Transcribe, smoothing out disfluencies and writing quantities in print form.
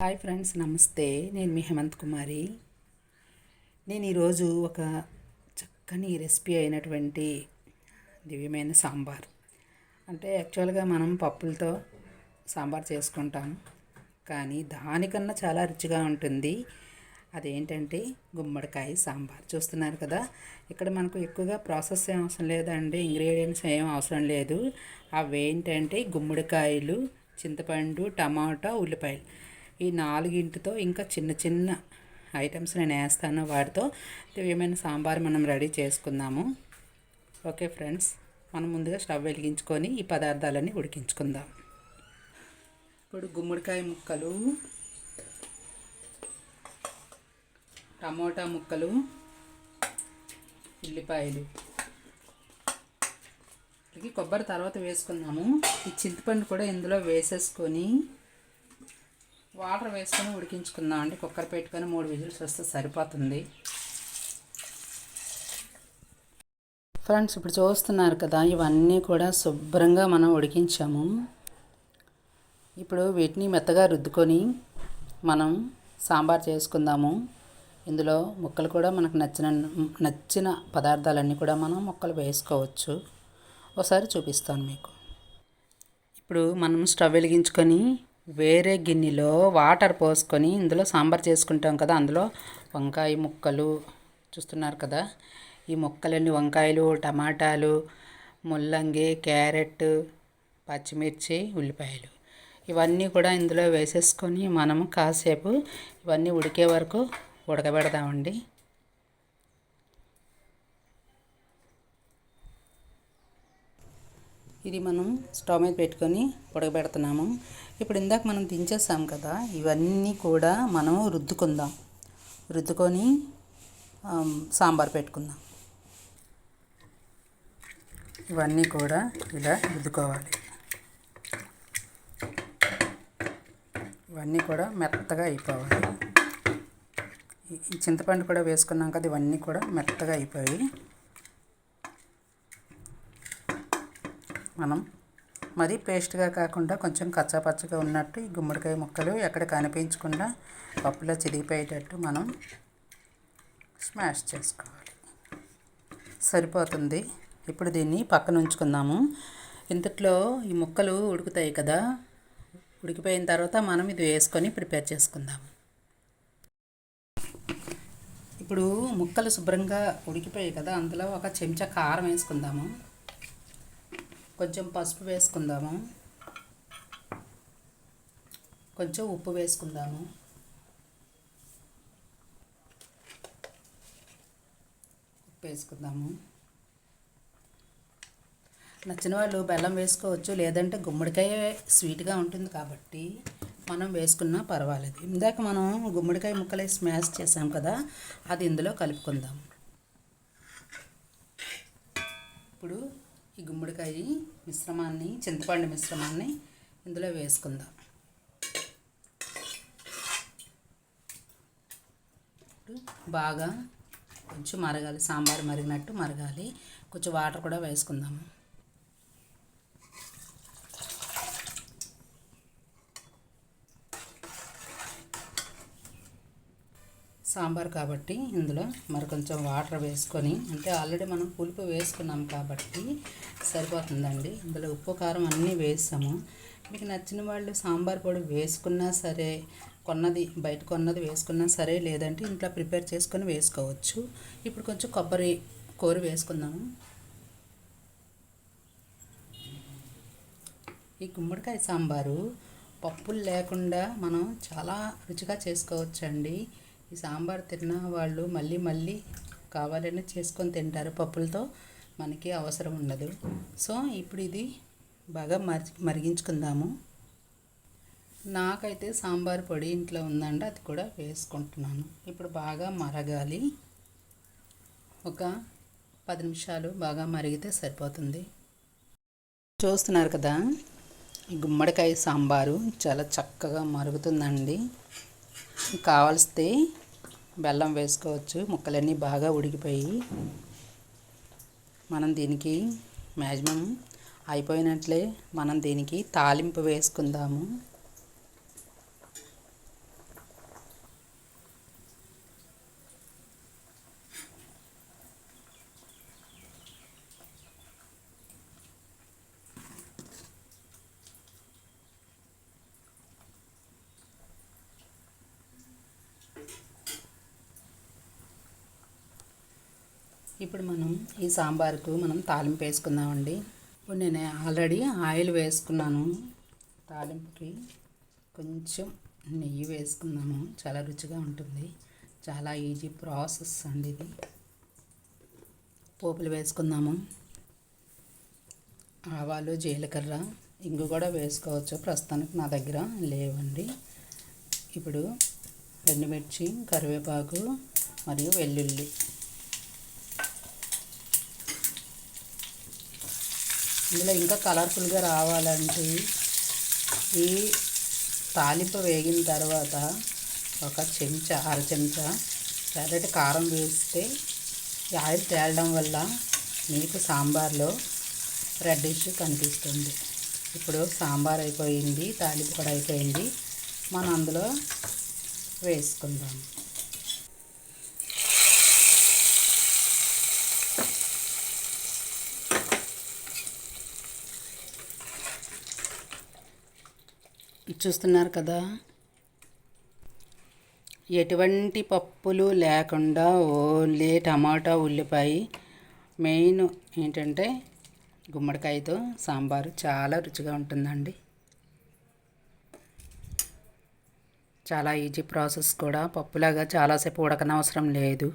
Hi friends, నమస్తే. నేను మీ హేమంత్ కుమారి. నేను ఈరోజు ఒక చక్కని రెసిపీ అయినటువంటి దివ్యమైన సాంబార్, అంటే యాక్చువల్గా మనం పప్పులతో సాంబార్ చేసుకుంటాం, కానీ దానికన్నా చాలా రుచిగా ఉంటుంది. అదేంటంటే గుమ్మడికాయ సాంబార్. చూస్తున్నారు కదా, ఇక్కడ మనకు ఎక్కువగా ప్రాసెస్ ఏం అవసరం లేదండి, ఇంగ్రీడియంట్స్ ఏం అవసరం లేదు. అవి ఏంటంటే గుమ్మడికాయలు, చింతపండు, టమాటా, ఉల్లిపాయలు, ఈ నాలుగింటితో ఇంకా చిన్న చిన్న ఐటమ్స్ నేను వేస్తాను. వాటితో దివ్యమైన సాంబార్ మనం రెడీ చేసుకుందాము. ఓకే ఫ్రెండ్స్, మనం ముందుగా స్టవ్ వెలిగించుకొని ఈ పదార్థాలన్నీ ఉడికించుకుందాం. ఇప్పుడు గుమ్మడికాయ ముక్కలు, టమోటా ముక్కలు, ఉల్లిపాయలు, కొబ్బరి తర్వాత వేసుకుందాము. ఈ చింతపండు కూడా ఇందులో వేసేసుకొని వాటర్ వేసుకొని ఉడికించుకుందాం అండి. కుక్కర్ పెట్టుకొని 3 విజిల్స్ వస్తే సరిపోతుంది. ఫ్రెండ్స్, ఇప్పుడు చూస్తున్నారు కదా, ఇవన్నీ కూడా శుభ్రంగా మనం ఉడికించాము. ఇప్పుడు వీటిని మెత్తగా రుద్దుకొని మనం సాంబార్ చేసుకుందాము. ఇందులో ముక్కలు కూడా మనకు నచ్చిన పదార్థాలన్నీ కూడా మనం ముక్కలు వేసుకోవచ్చు. ఒకసారి చూపిస్తాను మీకు. ఇప్పుడు మనం స్టవ్ వెలిగించుకొని వేరే గిన్నెలో వాటర్ పోసుకొని ఇందులో సాంబార్ చేసుకుంటాం కదా, అందులో వంకాయ ముక్కలు చూస్తున్నారు కదా, ఈ ముక్కలన్నీ వంకాయలు, టమాటాలు, ముల్లంగి, క్యారెట్, పచ్చిమిర్చి, ఉల్లిపాయలు ఇవన్నీ కూడా ఇందులో వేసేసుకొని మనము కాసేపు ఇవన్నీ ఉడికే వరకు ఉడకబెడదామండి. ఇది మనం స్టవ్ మీద పెట్టుకొని ఉడకబెడుతున్నాము. ఇప్పుడు ఇందాక మనం దించేసాం కదా, ఇవన్నీ కూడా మనం రుద్దుకొని సాంబార్ పెట్టుకుందాం. ఇవన్నీ కూడా ఇలా రుద్దుకోవాలి. ఇవన్నీ కూడా మెత్తగా అయిపోవాలి. ఈ చింతపండు కూడా వేసుకున్నాం కదా, ఇవన్నీ కూడా మెత్తగా అయిపోయి మనం మరీ పేస్ట్గా కాకుండా కొంచెం కచ్చాపచ్చగా ఉన్నట్టు ఈ గుమ్మడికాయ ముక్కలు ఎక్కడ కనిపించకుండా పప్పులో చిరిగిపోయేటట్టు మనం స్మాష్ చేసుకోవాలి. సరిపోతుంది. ఇప్పుడు దీన్ని పక్కన ఉంచుకుందాము. ఇంతట్లో ఈ ముక్కలు ఉడుకుతాయి కదా, ఉడికిపోయిన తర్వాత మనం ఇది వేసుకొని ప్రిపేర్ చేసుకుందాము. ఇప్పుడు ముక్కలు శుభ్రంగా ఉడికిపోయాయి కదా, అందులో ఒక చెంచా కారం వేసుకుందాము. కొంచెం పసుపు వేసుకుందాము. కొంచెం ఉప్పు వేసుకుందాము. నచ్చిన వాళ్ళు బెల్లం వేసుకోవచ్చు, లేదంటే గుమ్మడికాయ స్వీట్గా ఉంటుంది కాబట్టి మనం వేసుకున్నా పర్వాలేదు. ఇందాక మనం గుమ్మడికాయ ముక్కలే స్మాష్ చేసాం కదా, అది ఇందులో కలుపుకుందాం. ఇప్పుడు ఈ గుమ్మడికాయ మిశ్రమాన్ని, చింతపండు మిశ్రమాన్ని ఇందులో వేసుకుందాం. బాగా కొంచెం మరగాలి, సాంబార్ మరిగినట్టు మరగాలి. కొంచెం వాటర్ కూడా వేసుకుందాము. సాంబార్ కాబట్టి ఇందులో మరి కొంచెం వాటర్ వేసుకొని, అంటే ఆల్రెడీ మనం పులుపు వేసుకున్నాం కాబట్టి సరిపోతుందండి. ఇందులో ఉప్పు, కారం అన్నీ వేసాము. మీకు నచ్చిన వాళ్ళు సాంబార్ పొడి వేసుకున్నా సరే, బయట కొన్నది వేసుకున్నా సరే, లేదంటే ఇంట్లో ప్రిపేర్ చేసుకొని వేసుకోవచ్చు. ఇప్పుడు కొంచెం కొబ్బరి కూర వేసుకుందాము. ఈ గుమ్మడికాయ సాంబారు పప్పులు లేకుండా మనం చాలా రుచిగా చేసుకోవచ్చండి. ఈ సాంబార్ తిన్న వాళ్ళు మళ్ళీ మళ్ళీ కావాలని చేసుకొని తింటారు. పప్పులతో మనకి అవసరం ఉండదు. సో ఇప్పుడు ఇది బాగా మరిగించుకుందాము. నాకైతే సాంబార్ పొడి ఇంట్లో ఉందండి, అది కూడా వేసుకుంటున్నాను. ఇప్పుడు బాగా మరగాలి. ఒక 10 నిమిషాలు బాగా మరిగితే సరిపోతుంది. చూస్తున్నారు కదా, ఈ గుమ్మడికాయ సాంబారు చాలా చక్కగా మరుగుతుందండి. కావలిస్తే బెల్లం వేసుకోవచ్చు. ముక్కలన్నీ బాగా ఉడికిపోయి మనం దీనికి మ్యాక్సిమం అయిపోయినట్లే మనం దీనికి తాలింపు వేసుకుందాము. ఇప్పుడు మనం ఈ సాంబార్కు మనం తాలింపు వేసుకుందామండి. ఇప్పుడు నేను ఆల్రెడీ ఆయిల్ వేసుకున్నాను. తాలింపుకి కొంచెం నెయ్యి వేసుకుందాము. చాలా రుచిగా ఉంటుంది. చాలా ఈజీ ప్రాసెస్ అండి ఇది. పోపులు వేసుకుందాము. ఆవాలు, జీలకర్ర, ఇంగు కూడా వేసుకోవచ్చు. ప్రస్తుతానికి నా దగ్గర లేవండి. ఇప్పుడు ఎండుమిర్చి, కరివేపాకు మరియు వెల్లుల్లి. ఇందులో ఇంకా కలర్ఫుల్గా రావాలంటే ఈ తాలింపు వేగిన తర్వాత ఒక చెంచా, అర చెంచా ఎర్రటి కారం వేస్తే ఈ ఆయిల్ తేలడం వల్ల మీకు సాంబార్లో రెడ్డిష్ కనిపిస్తుంది. ఇప్పుడు సాంబార్ అయిపోయింది, తాలింపు కూడా అయిపోయింది. మనం అందులో వేసుకుందాం. చూస్తున్నారు కదా, ఎటువంటి పప్పులు లేకుండా ఓన్లీ టమాటా, ఉల్లిపాయ. మెయిన్ ఏంటంటే గుమ్మడికాయతో సాంబారు చాలా రుచిగా ఉంటుందండి. చాలా ఈజీ ప్రాసెస్ కూడా. పప్పులాగా చాలాసేపు ఉడకనవసరం లేదు.